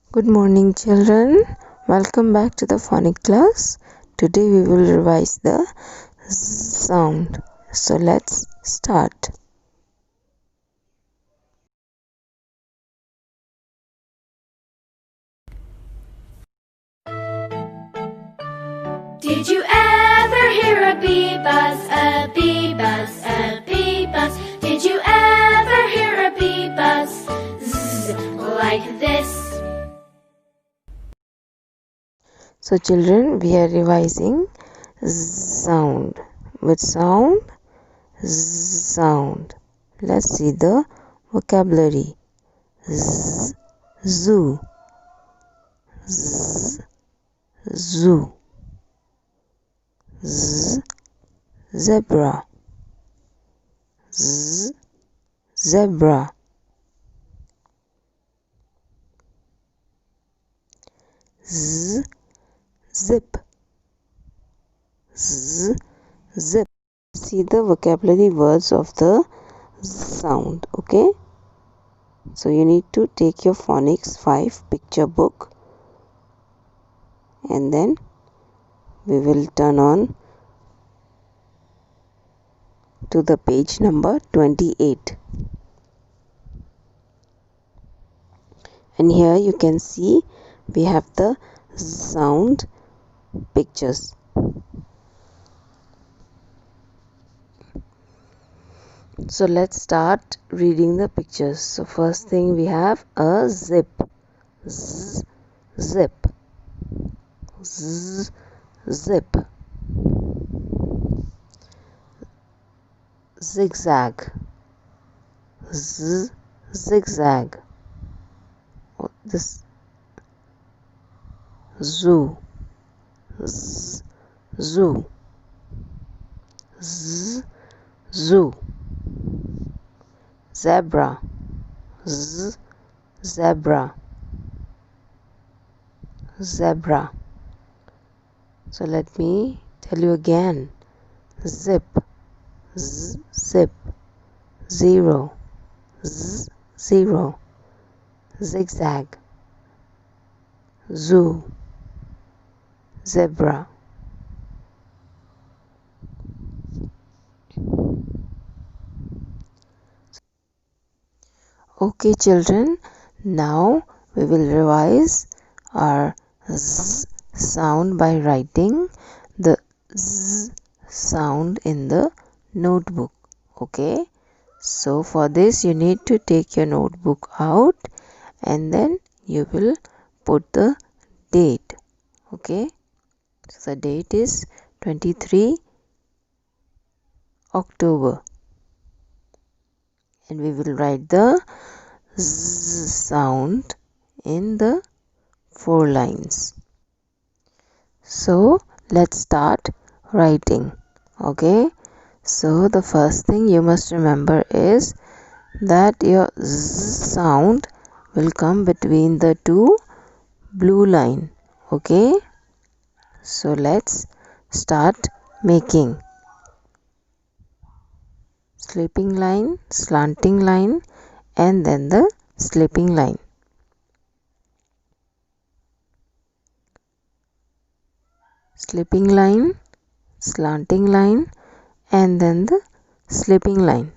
Good morning, children. Welcome back to the phonic class. Today we will revise the sound. So let's start. Did you ever hear a bee buzz, a bee buzz, a bee buzz? Did you ever hear a bee buzz? Zzz, like this. So children, we are revising sound. With sound, sound. Let's see the vocabulary. Z, zoo, z, zoo, z, zebra, z, zebra, z, zip, z, zip. See the vocabulary words of the sound. Okay, so you need to take your phonics 5 picture book and then we will turn on to the page number 28, and here you can see we have the sound pictures. So let's start reading the pictures. So first thing we have a zip, z, zip, z, zip, zigzag, z, zigzag. This zoo, z, zoo, z, zoo, zebra, z, zebra, zebra. So let me tell you again. Zip, z, zip, zero, z, zero, zigzag, zoo, zebra. Okay children, now we will revise our z sound by writing the z sound in the notebook. Okay, so for this you need to take your notebook out and then you will put the date. Okay, so the date is 23 October and we will write the z sound in the 4 lines. So let's start writing. Okay, so the first thing you must remember is that your z sound will come between the two blue line. Okay, so let's start making sleeping line, slanting line, and then the sleeping line. Sleeping line, slanting line, and then the sleeping line.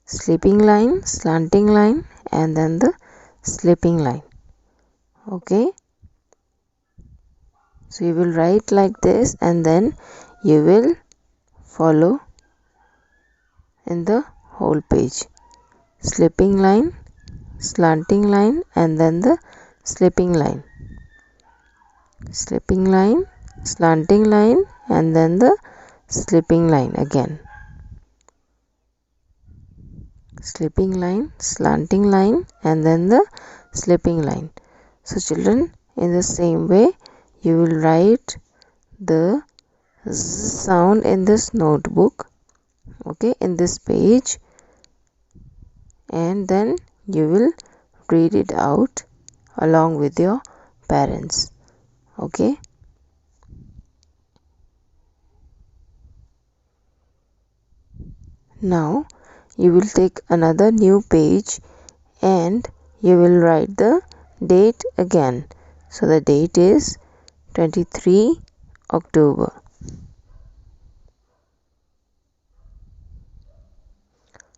Sleeping line, slanting line, and then the sleeping line. Okay, so you will write like this and then you will follow in the whole page. Sleeping line, slanting line, and then the sleeping line. Sleeping line, slanting line, and then the sleeping line again. Sleeping line, slanting line, and then the sleeping line. So children, in the same way you will write the z sound in this notebook, okay, in this page, and then you will read it out along with your parents. Okay, now you will take another new page and you will write the date again. So the date is 23 October.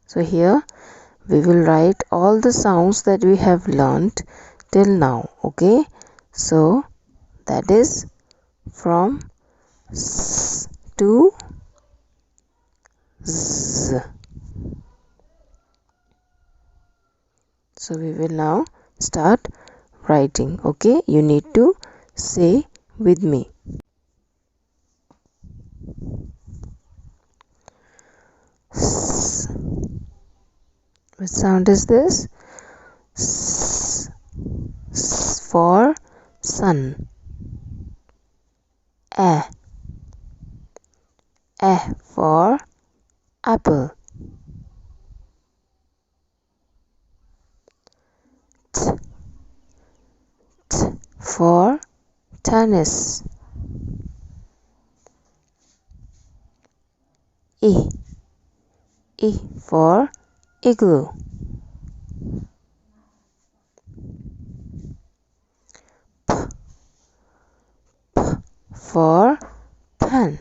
So here we will write all the sounds that we have learnt till now. Okay, so that is from S to Z. So we will now start writing. Okay, you need to say with me. S. What sound is this? S. S for sun. A. A for apple. T. T for tennis. E. E for igloo. P. P for pen.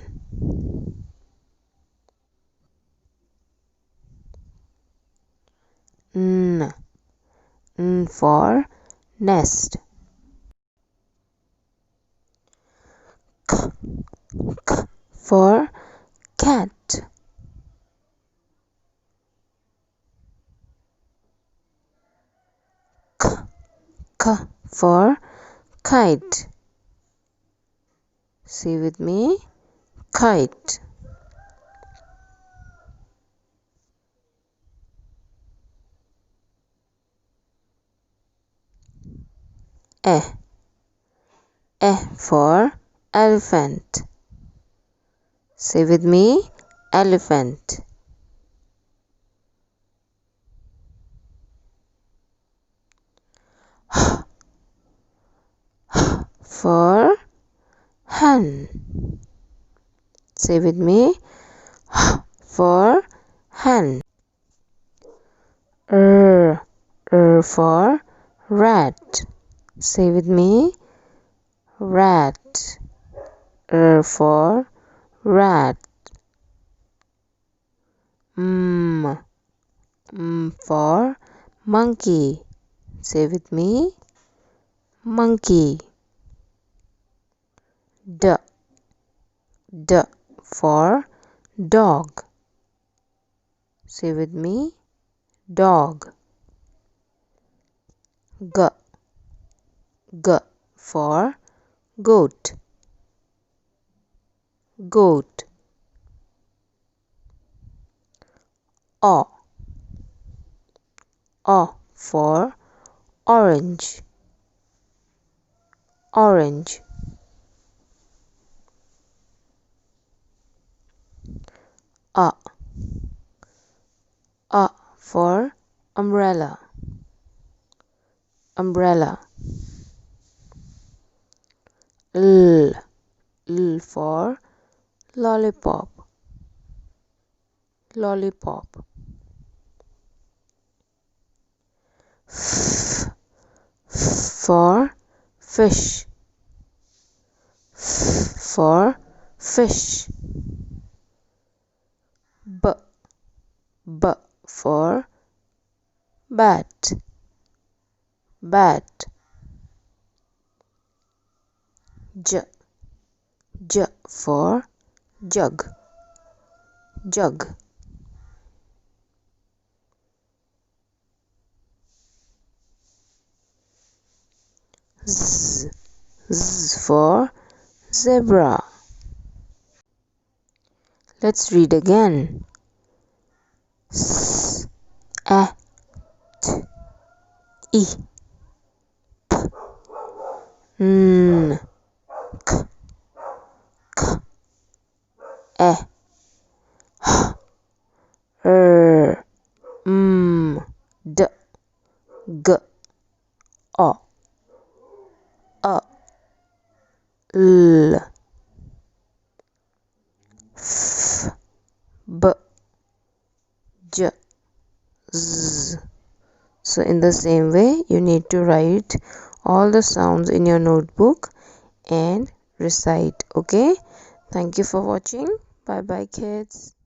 N. N for nest. K. K for cat. K. K for kite. Say with me, kite. E. E for elephant. Say with me, elephant. H. H for hen. Say with me, H for hen. R. R for rat. Say with me, rat. R for rat. M. M for monkey. Say with me, monkey. D. D for dog. Say with me, dog. G. G for goat. Goat. O. O for orange. Orange. A. A for umbrella. Umbrella. L. L for lollipop. Lollipop. F. F for fish. F for fish. B. B for bat. Bat. J. J for jug. Jug. Z. Z for zebra. Let's read again. S. A. T. E. P. N. K. K. E. H. R. M. D. G. O. A. L. F. B. J. z. So in the same way, you need to write all the sounds in your notebook and recite. Okay, thank you for watching. Bye bye kids.